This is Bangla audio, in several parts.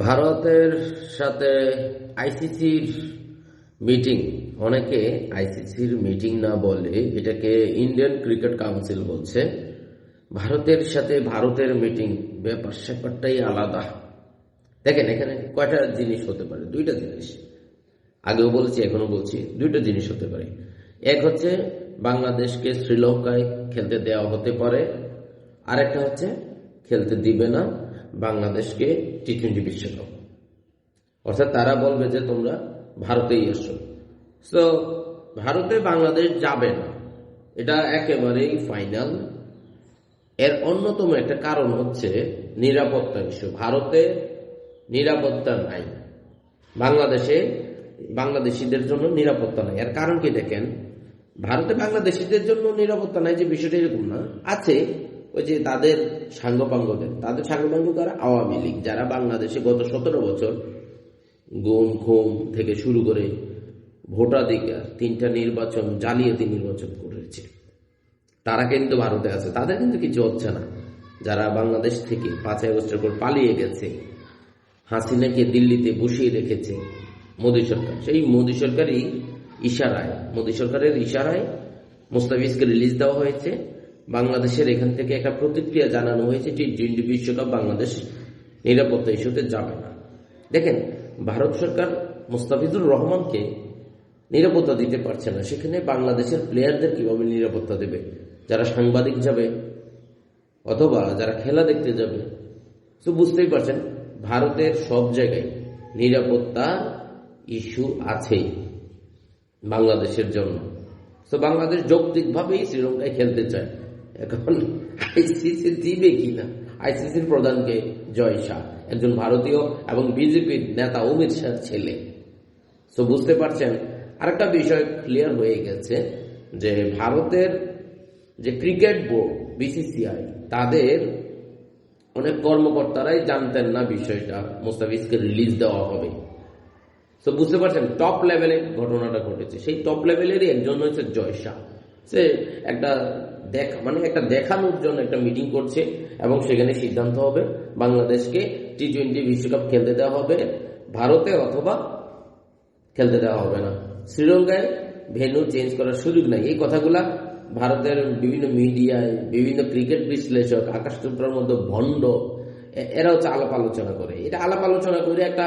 ভারতের সাথে আইসিসির মিটিং, অনেকে আইসিসির মিটিং না বলে এটাকে ইন্ডিয়ান ক্রিকেট কাউন্সিল বলছে। ভারতের সাথে ভারতের মিটিং, ব্যাপার স্যাপারটাই আলাদা। দেখেন, এখানে কয়টা জিনিস হতে পারে? দুইটা জিনিস, আগেও বলছি এখনো বলছি, দুইটা জিনিস হতে পারে। এক হচ্ছে বাংলাদেশকে শ্রীলঙ্কায় খেলতে দেওয়া হতে পারে, আর একটা হচ্ছে খেলতে দিবে না বাংলাদেশকে টি-20 বিশ্বকাপ। অর্থাৎ তারা বলবে যে তোমরা ভারতেই এসো। তো ভারতে বাংলাদেশ যাবে না, এটা একেবারেই ফাইনাল। এর অন্যতম একটা কারণ হচ্ছে নিরাপত্তা ইস্যু। ভারতে নিরাপত্তা নাই, বাংলাদেশিদের জন্য নিরাপত্তা নাই। এর কারণ কি দেখেন, ভারতে বাংলাদেশিদের জন্য নিরাপত্তা নাই যে বিষয়টা এরকম না, আছে ওই যে তাদের সাঙ্গপাঙ্গ কারা? আওয়ামী লীগ, যারা বাংলাদেশে গত 17 বছর গুম খুম থেকে শুরু করে ভোটাধিকার, 3টা নির্বাচন, জালিয়াতি নির্বাচন করেছে, তারা কিন্তু ভারতে আছে। তাদের কিন্তু কিছু হচ্ছে না। যারা বাংলাদেশ থেকে 5 আগস্টের পর পালিয়ে গেছে, হাসিনাকে দিল্লিতে বসিয়ে রেখেছে মোদী সরকার, সেই মোদী সরকারের ইশারায় মোস্তাফিজকে রিলিজ দেওয়া হয়েছে। বাংলাদেশের এখান থেকে একটা প্রতিক্রিয়া জানানো হয়েছে, টি-20 বিশ্বকাপ বাংলাদেশ নিরাপত্তা ইস্যুতে যাবে না। দেখেন, ভারত সরকার মোস্তাফিজুর রহমানকে নিরাপত্তা দিতে পারছে না, সেখানে বাংলাদেশের প্লেয়ারদের কিভাবে নিরাপত্তা দেবে? যারা সাংবাদিক যাবে অথবা যারা খেলা দেখতে যাবে, তো বুঝতেই পারছেন ভারতের সব জায়গায় নিরাপত্তা ইস্যু আছে বাংলাদেশের জন্য। তো বাংলাদেশ যৌক্তিকভাবেই শ্রীলঙ্কায় খেলতে চায়। এখন আইসিসি দিবে কিনা? আইসিসির প্রধানকে জয় শাহ, একজন ভারতীয় এবং বিজেপির নেতা অমিত শাহ ছেলে। তো বুঝতে পারছেন, আরেকটা বিষয় ক্লিয়ার হয়ে গেছে যে ভারতের যে ক্রিকেট বোর্ড বিসিসিআই, তাদের অনেক কর্মকর্তারাই জানতেন না বিষয়টা মোস্তাফিজকে রিলিজ দেওয়া হবে। তো বুঝতে পারছেন টপ লেভেলে ঘটনাটা ঘটেছে। সেই টপ লেভেলেরই একজন হচ্ছে জয় শাহ। সে একটা দেখানোর জন্য একটা মিটিং করছে এবং সেখানে সিদ্ধান্ত হবে বাংলাদেশকে টি-20 বিশ্বকাপ খেলতে দেওয়া হবে ভারতে, অথবা খেলতে দেওয়া হবে না। শ্রীলঙ্কায় ভেন্যু চেঞ্জ করার সুযোগ নাই। এই কথাগুলা ভারতের বিভিন্ন মিডিয়ায়, বিভিন্ন ক্রিকেট বিশ্লেষক, আকাশ চোপড়ার মধ্যে ভণ্ড, এরা হচ্ছে আলাপ আলোচনা করে। এটা আলাপ আলোচনা করে একটা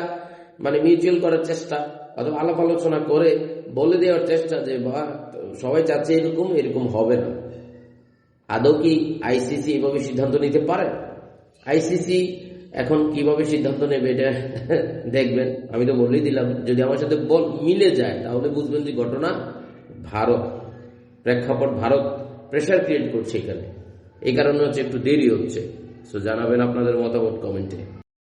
মিউচুয়াল করার চেষ্টা, অথবা আলাপ আলোচনা করে বলে দেওয়ার চেষ্টা যে সবাই চাচ্ছে এরকম হবে না। আদৌ কি আইসিসি এভাবে সিদ্ধান্ত নিতে পারে? আইসিসি এখন কিভাবে সিদ্ধান্ত নেবে এটা দেখবেন। আমি তো বলেই দিলাম, যদি আমার সাথে মিলে যায় তাহলে বুঝবেন যে ঘটনা প্রেক্ষাপট ভারত প্রেশার ক্রিয়েট করছে এখানে। এই কারণে হচ্ছে একটু দেরি হচ্ছে। তো জানাবেন আপনাদের মতামত কমেন্টে।